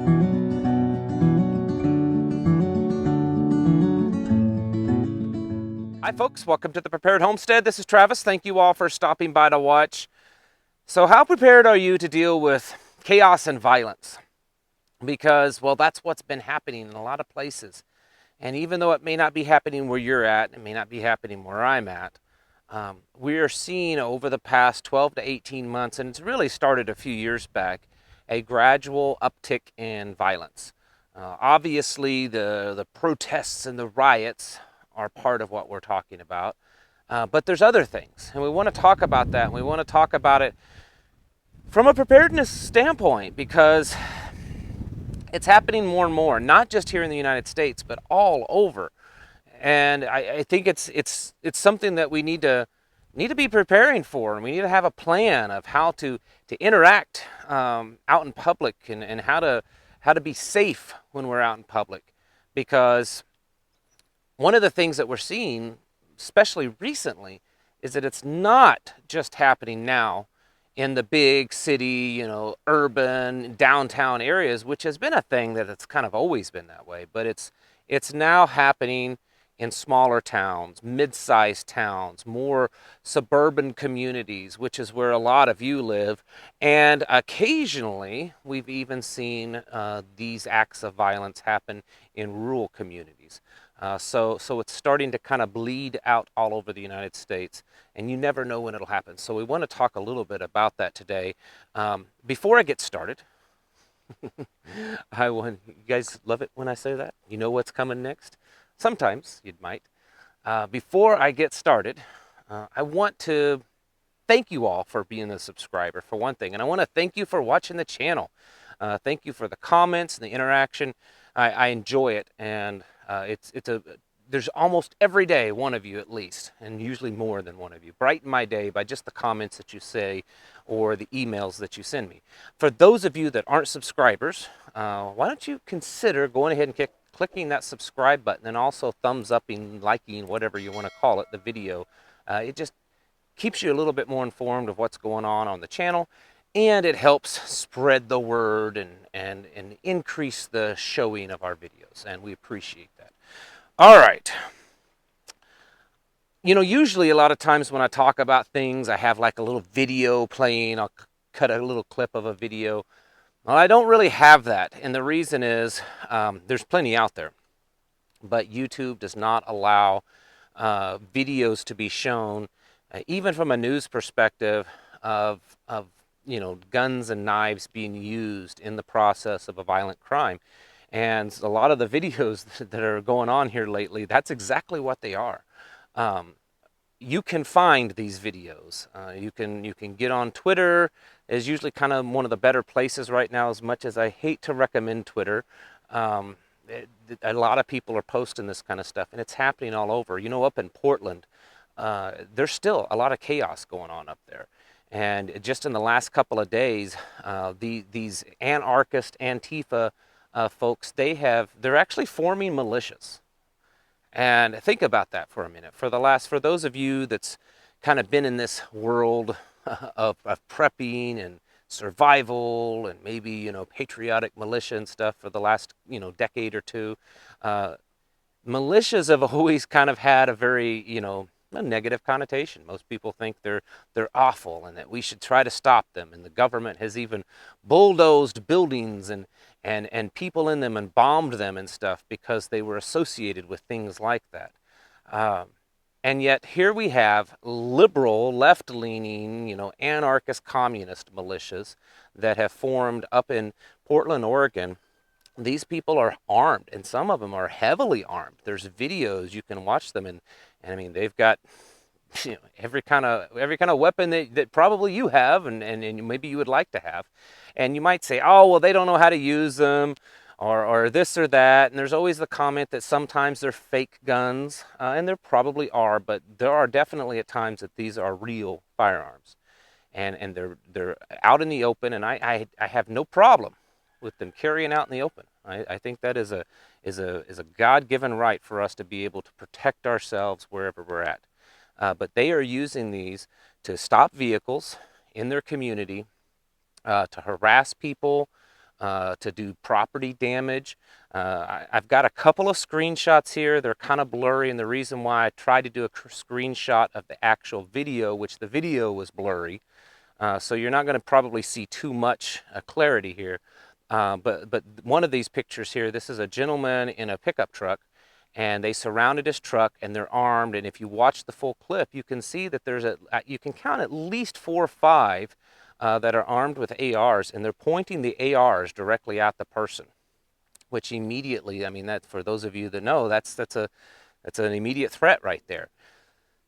Hi folks, welcome to the Prepared Homestead. This is Travis. Thank you all for stopping by to watch. So how prepared are you to deal with chaos and violence? Because, well, that's what's been happening in a lot of places. And even though it may not be happening where you're at, it may not be happening where I'm at, we are seeing over the past 12 to 18 months, and it's really started a few years back, a gradual uptick in violence. Obviously, the protests and the riots are part of what we're talking about. But there's other things, and we want to talk about that. And we want to talk about it from a preparedness standpoint because it's happening more and more, not just here in the United States, but all over. And I think it's something that we need to be preparing for, and we need to have a plan of how to interact out in public and how to be safe when we're out in public, because one of the things that we're seeing, especially recently, is that it's not just happening now in the big city, urban, downtown areas, which has been a thing that it's kind of always been that way. But it's now happening in smaller towns, mid-sized towns, more suburban communities, which is where a lot of you live. And occasionally, we've even seen these acts of violence happen in rural communities. So it's starting to kind of bleed out all over the United States, and you never know when it'll happen. So we want to talk a little bit about that today. Before I get started, you guys love it when I say that? You know what's coming next? Sometimes you might. Before I get started, I want to thank you all for being a subscriber, for one thing, and I want to thank you for watching the channel. Thank you for the comments and the interaction. I enjoy it, and there's almost every day one of you at least, and usually more than one of you, brighten my day by just the comments that you say or the emails that you send me. For those of you that aren't subscribers, why don't you consider going ahead and clicking that subscribe button, and also thumbs upping, liking, whatever you want to call it, the video. It just keeps you a little bit more informed of what's going on the channel, and it helps spread the word and increase the showing of our videos, and we appreciate that. All right. Usually a lot of times when I talk about things, I have like a little video playing. I'll cut a little clip of a video. Well, I don't really have that, and the reason is there's plenty out there, but YouTube does not allow videos to be shown, even from a news perspective, of guns and knives being used in the process of a violent crime. And a lot of the videos that are going on here lately, that's exactly what they are. You can find these videos. You can get on Twitter. Is usually kind of one of the better places right now, as much as I hate to recommend Twitter. A lot of people are posting this kind of stuff, and it's happening all over. Up in Portland, there's still a lot of chaos going on up there. And just in the last couple of days, these anarchist Antifa folks, they're actually forming militias. And think about that for a minute. For those of you that's kind of been in this world of prepping and survival and maybe patriotic militia and stuff for the last decade or two, militias have always kind of had a very a negative connotation. Most people think they're awful and that we should try to stop them. And the government has even bulldozed buildings and people in them and bombed them and stuff because they were associated with things like that. And yet here we have liberal, left-leaning, anarchist communist militias that have formed up in Portland, Oregon. These people are armed, and some of them are heavily armed. There's videos, you can watch them, and I mean, they've got every kind of weapon that probably you have, and maybe you would like to have. And you might say, oh, well, they don't know how to use them, or this or that. And there's always the comment that sometimes they're fake guns, and there probably are, but there are definitely at times that these are real firearms, and they're out in the open, and I have no problem with them carrying out in the open. I think that is a God-given right for us to be able to protect ourselves wherever we're at. But they are using these to stop vehicles in their community, to harass people, to do property damage. I've got a couple of screenshots here. They're kind of blurry, and the reason why I tried to do a screenshot of the actual video, which the video was blurry, so you're not going to probably see too much clarity here. But one of these pictures here, this is a gentleman in a pickup truck, and they surrounded his truck, and they're armed. And if you watch the full clip, you can see that you can count at least 4 or 5 that are armed with ARs, and they're pointing the ARs directly at the person, which immediately, I mean, that, for those of you that know, that's an immediate threat right there.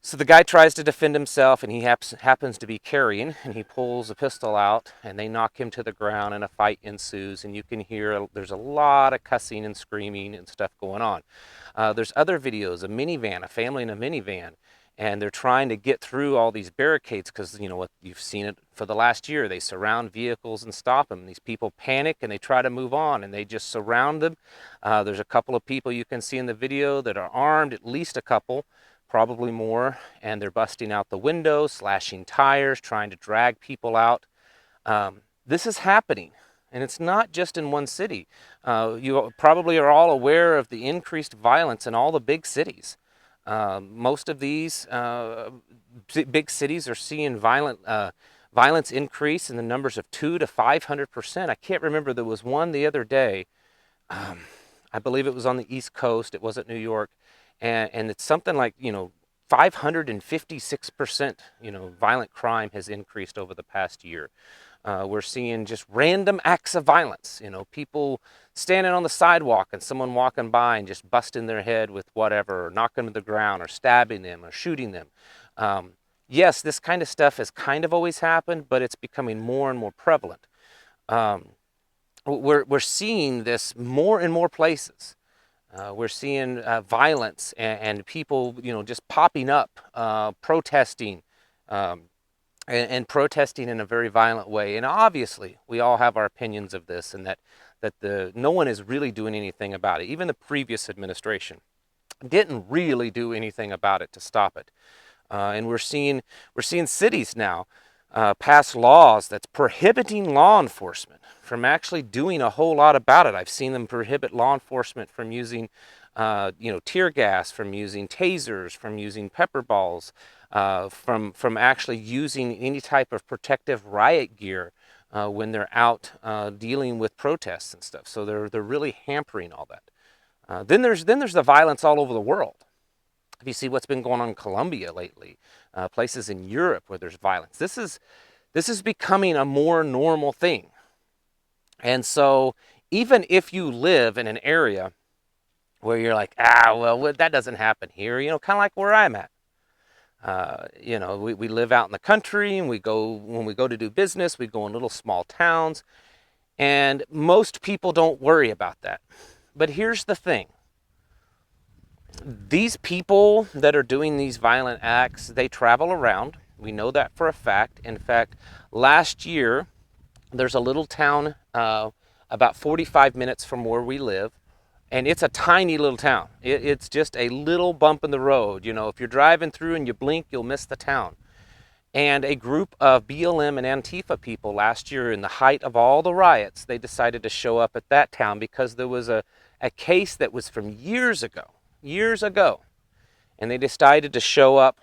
So the guy tries to defend himself, and he happens to be carrying, and he pulls a pistol out, and they knock him to the ground, and a fight ensues, and you can hear there's a lot of cussing and screaming and stuff going on. There's other videos, a minivan, a family in a minivan, and they're trying to get through all these barricades because, you know what, you've seen it for the last year. They surround vehicles and stop them. These people panic, and they try to move on, and they just surround them. There's a couple of people you can see in the video that are armed, at least a couple, probably more, and they're busting out the windows, slashing tires, trying to drag people out. This is happening, and it's not just in one city. You probably are all aware of the increased violence in all the big cities. Most of these big cities are seeing violence increase in the numbers of 200 to 500%. I can't remember, there was one the other day. I believe it was on the East Coast. It wasn't New York. And it's something like, 556%, violent crime has increased over the past year. We're seeing just random acts of violence, people standing on the sidewalk and someone walking by and just busting their head with whatever, or knocking them to the ground, or stabbing them, or shooting them. Yes, this kind of stuff has kind of always happened, but it's becoming more and more prevalent. We're seeing this more and more places. We're seeing violence and people, just popping up, protesting, and protesting in a very violent way. And obviously, we all have our opinions of this, and that no one is really doing anything about it. Even the previous administration didn't really do anything about it to stop it. And we're seeing cities now pass laws that's prohibiting law enforcement from actually doing a whole lot about it. I've seen them prohibit law enforcement from using, tear gas, from using tasers, from using pepper balls, from actually using any type of protective riot gear when they're out dealing with protests and stuff. So they're really hampering all that. Then there's the violence all over the world. If you see what's been going on in Colombia lately, places in Europe where there's violence, this is becoming a more normal thing. And so even if you live in an area where you're like, well, that doesn't happen here, kind of like where I'm at. We live out in the country, and when we go to do business, we go in little small towns, and most people don't worry about that. But here's the thing. These people that are doing these violent acts, they travel around. We know that for a fact. In fact, last year, there's a little town about 45 minutes from where we live, and it's a tiny little town. It's just a little bump in the road. If you're driving through and you blink, you'll miss the town. And a group of BLM and Antifa people last year, in the height of all the riots, they decided to show up at that town because there was a case that was from years ago, and they decided to show up,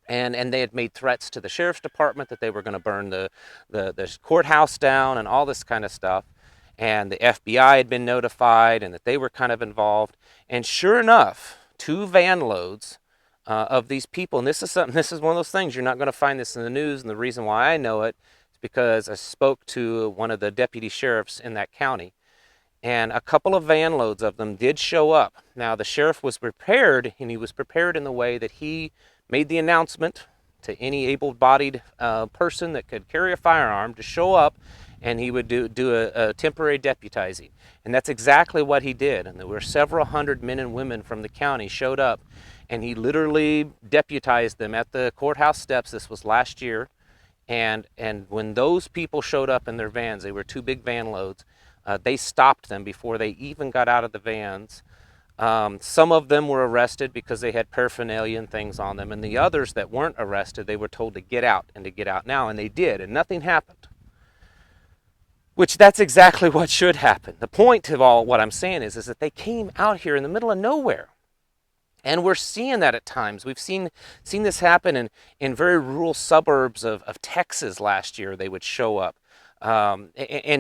and they had made threats to the sheriff's department that they were going to burn the courthouse down and all this kind of stuff. And the FBI had been notified, and that they were kind of involved. And sure enough, 2 van loads of these people, and this is one of those things, you're not going to find this in the news, and the reason why I know it is because I spoke to one of the deputy sheriffs in that county, and a couple of van loads of them did show up. Now, the sheriff was prepared, and he was prepared in the way that he made the announcement to any able-bodied person that could carry a firearm to show up, and he would do a temporary deputizing. And that's exactly what he did. And there were several hundred men and women from the county showed up, and he literally deputized them at the courthouse steps. This was last year. And when those people showed up in their vans, they were 2 big van loads, they stopped them before they even got out of the vans. Some of them were arrested because they had paraphernalia and things on them, and the others that weren't arrested, they were told to get out and to get out now, and they did, and nothing happened. which that's exactly what should happen. The point of all what I'm saying is that they came out here in the middle of nowhere. And we're seeing that at times. We've seen this happen in very rural suburbs of Texas last year. They would show up. And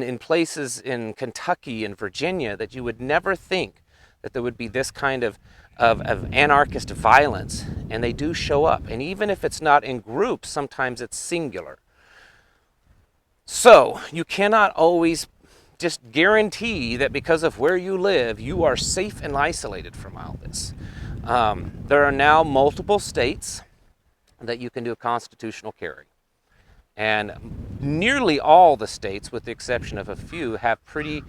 in places in Kentucky and Virginia that you would never think that there would be this kind of anarchist violence. And they do show up. And even if it's not in groups, sometimes it's singular. So you cannot always just guarantee that because of where you live, you are safe and isolated from all this. There are now multiple states that you can do a constitutional carry. And nearly all the states, with the exception of a few, have pretty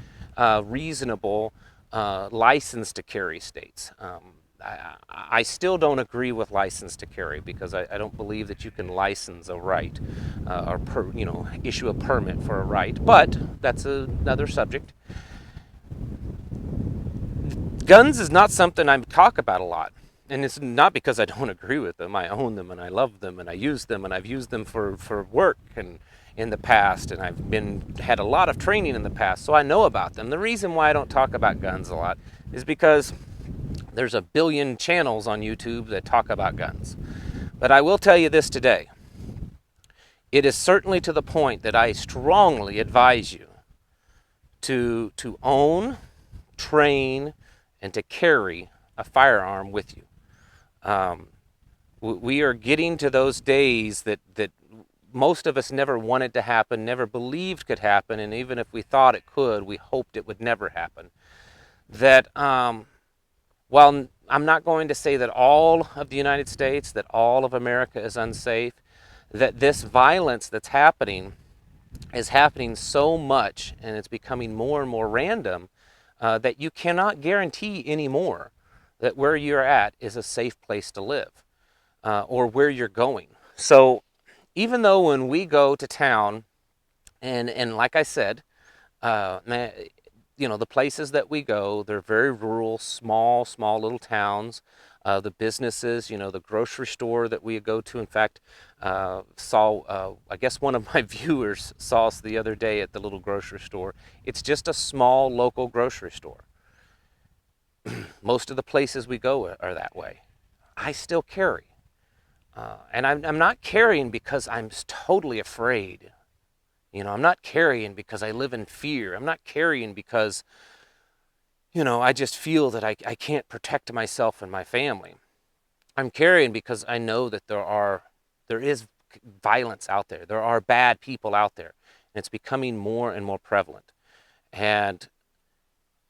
reasonable license to carry states. I still don't agree with license to carry because I don't believe that you can license a right or issue a permit for a right. But that's another subject. Guns is not something I talk about a lot. And it's not because I don't agree with them. I own them and I love them and I use them and I've used them for work and in the past, and I've had a lot of training in the past, so I know about them. The reason why I don't talk about guns a lot is because there's a billion channels on YouTube that talk about guns. But I will tell you this today. It is certainly to the point that I strongly advise you to own, train, and to carry a firearm with you. We are getting to those days that most of us never wanted to happen, never believed could happen, and even if we thought it could, we hoped it would never happen. That while I'm not going to say that all of the United States, that all of America is unsafe, that this violence that's happening is happening so much and it's becoming more and more random that you cannot guarantee anymore that where you're at is a safe place to live or where you're going. So even though when we go to town, and like I said, the places that we go, they're very rural, small little towns. The businesses, the grocery store that we go to. In fact, I guess one of my viewers saw us the other day at the little grocery store. It's just a small local grocery store. Most of the places we go are that way. I still carry. And I'm not carrying because I'm totally afraid. I'm not carrying because I live in fear. I'm not carrying because, I just feel that I can't protect myself and my family. I'm carrying because I know that there is violence out there. There are bad people out there. And it's becoming more and more prevalent. And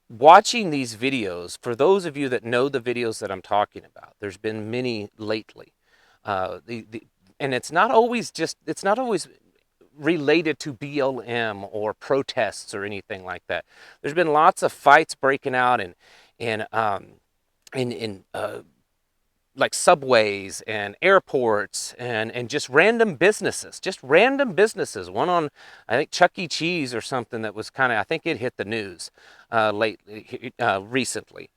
watching these videos, for those of you that know the videos that I'm talking about, there's been many lately. And it's not always related to BLM or protests or anything like that. There's been lots of fights breaking out in like subways and airports and just random businesses. One on, I think, Chuck E. Cheese or something that was I think it hit the news recently.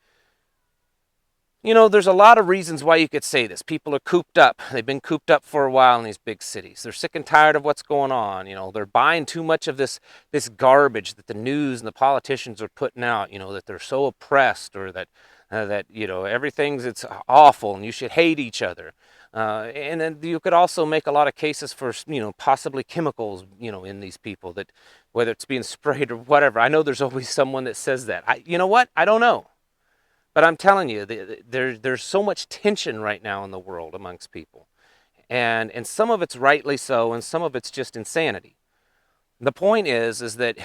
There's a lot of reasons why you could say this. People are cooped up. They've been cooped up for a while in these big cities. They're sick and tired of what's going on. They're buying too much of this garbage that the news and the politicians are putting out, that they're so oppressed or that it's awful and you should hate each other. And then you could also make a lot of cases for, possibly chemicals, in these people, that whether it's being sprayed or whatever. I know there's always someone that says that. You know what? I don't know. But I'm telling you, there's so much tension right now in the world amongst people. And some of it's rightly so, and some of it's just insanity. The point is that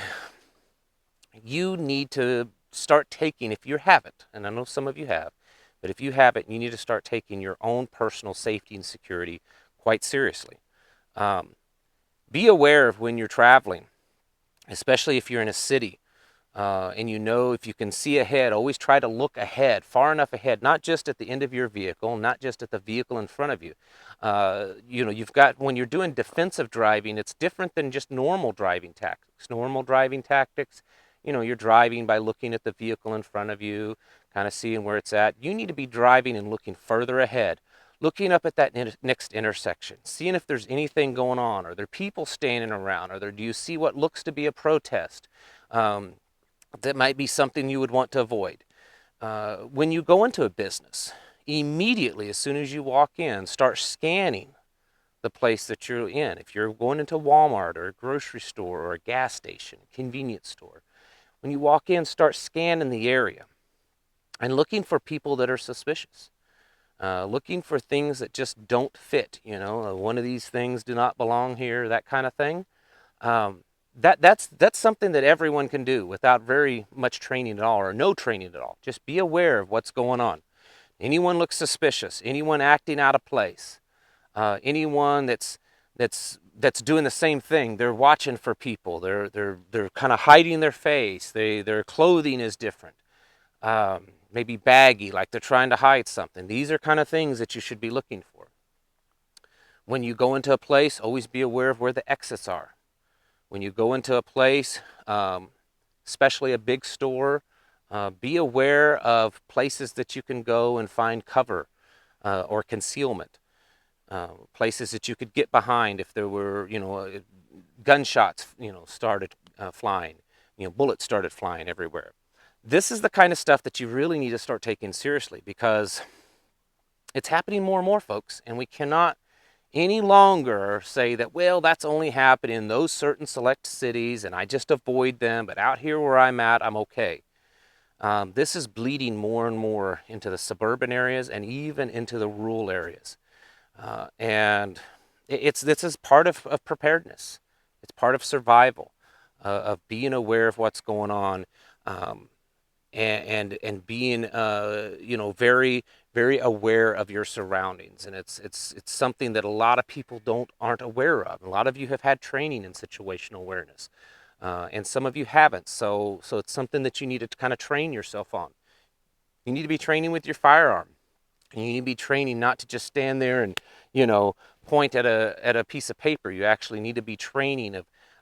you need to start taking, if you haven't, and I know some of you have, but if you haven't, you need to start taking your own personal safety and security quite seriously. Be aware of when you're traveling, especially if you're in a city. And if you can see ahead, always try to look ahead, far enough ahead, not just at the end of your vehicle, not just at the vehicle in front of you. When you're doing defensive driving, it's different than just normal driving tactics. Normal driving tactics, you're driving by looking at the vehicle in front of you, kind of seeing where it's at. You need to be driving and looking further ahead, looking up at that next intersection, seeing if there's anything going on. Are there people standing around? Do you see what looks to be a protest? That might be something you would want to avoid. When you go into a business, immediately as soon as you walk in, start scanning the place that you're in. If you're going into Walmart or a grocery store or a gas station, convenience store, when you walk in, start scanning the area and looking for people that are suspicious. Looking for things that just don't fit, one of these things do not belong here, that kind of thing. That's something that everyone can do without very much training at all, or no training at all. Just be aware of what's going on. Anyone looks suspicious, anyone acting out of place, anyone that's doing the same thing. They're watching for people. They're kind of hiding their face. Their clothing is different. Maybe baggy, like they're trying to hide something. These are kind of things that you should be looking for. When you go into a place, always be aware of where the exits are. When you go into a place, especially a big store, be aware of places that you can go and find cover or concealment. Places that you could get behind if there were, gunshots, started flying, bullets started flying everywhere. This is the kind of stuff that you really need to start taking seriously, because it's happening more and more, folks, and we cannot any longer say that, well, that's only happening in those certain select cities and I just avoid them, but out here where I'm at, I'm okay. This is bleeding more and more into the suburban areas and even into the rural areas. And this is part of preparedness. It's part of survival, of being aware of what's going on. And being very very aware of your surroundings, and it's something that a lot of people aren't aware of. A lot of you have had training in situational awareness, and some of you haven't. So it's something that you need to kind of train yourself on. You need to be training with your firearm. You need to be training not to just stand there and point at a piece of paper. You actually need to be training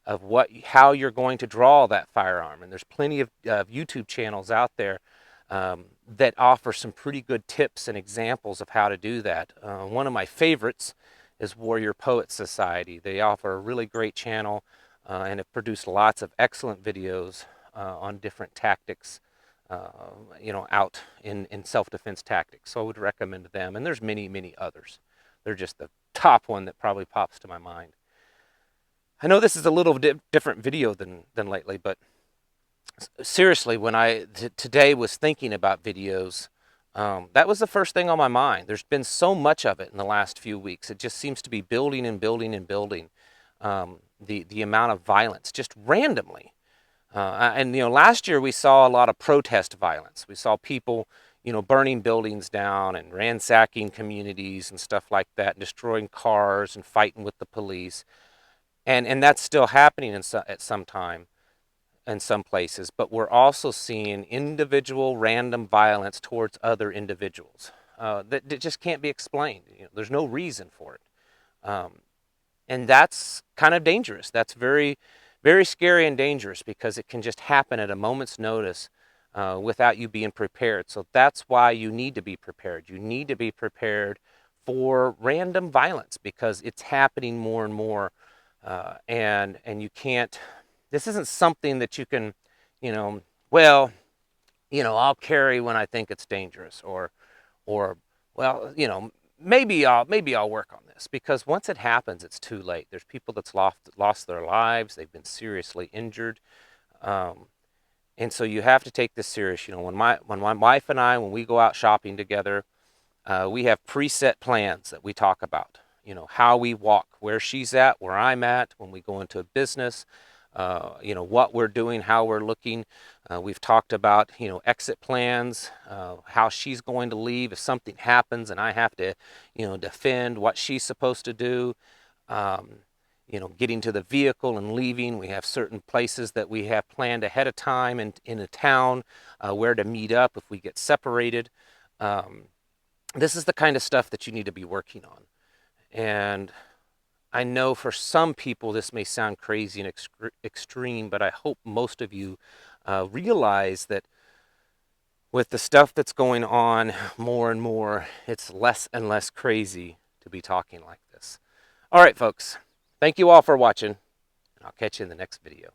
of how you're going to draw that firearm. And there's plenty of YouTube channels out there that offer some pretty good tips and examples of how to do that. One of my favorites is Warrior Poet Society. They offer a really great channel and have produced lots of excellent videos on different tactics, out in self-defense tactics. So I would recommend them. And there's many, many others. They're just the top one that probably pops to my mind. I know this is a little different video than lately, but seriously, when I today was thinking about videos, that was the first thing on my mind. There's been so much of it in the last few weeks. It just seems to be building and building and building. The amount of violence just randomly. And last year we saw a lot of protest violence. We saw people, burning buildings down and ransacking communities and stuff like that, and destroying cars and fighting with the police. And that's still happening at some time in some places, but we're also seeing individual random violence towards other individuals that just can't be explained. There's no reason for it. And that's kind of dangerous. That's very, very scary and dangerous, because it can just happen at a moment's notice without you being prepared. So that's why you need to be prepared. You need to be prepared for random violence, because it's happening more and more. And you can't, this isn't something that you can, I'll carry when I think it's dangerous, or, well, maybe I'll work on this, because once it happens, it's too late. There's people that's lost their lives. They've been seriously injured. And so you have to take this serious. When my wife and I, when we go out shopping together, we have preset plans that we talk about. How we walk, where she's at, where I'm at, when we go into a business, what we're doing, how we're looking. We've talked about, exit plans, how she's going to leave if something happens and I have to, defend what she's supposed to do. Getting to the vehicle and leaving. We have certain places that we have planned ahead of time in a town, where to meet up if we get separated. This is the kind of stuff that you need to be working on. And I know for some people this may sound crazy and extreme, but I hope most of you realize that with the stuff that's going on more and more, it's less and less crazy to be talking like this. All right, folks. Thank you all for watching, and I'll catch you in the next video.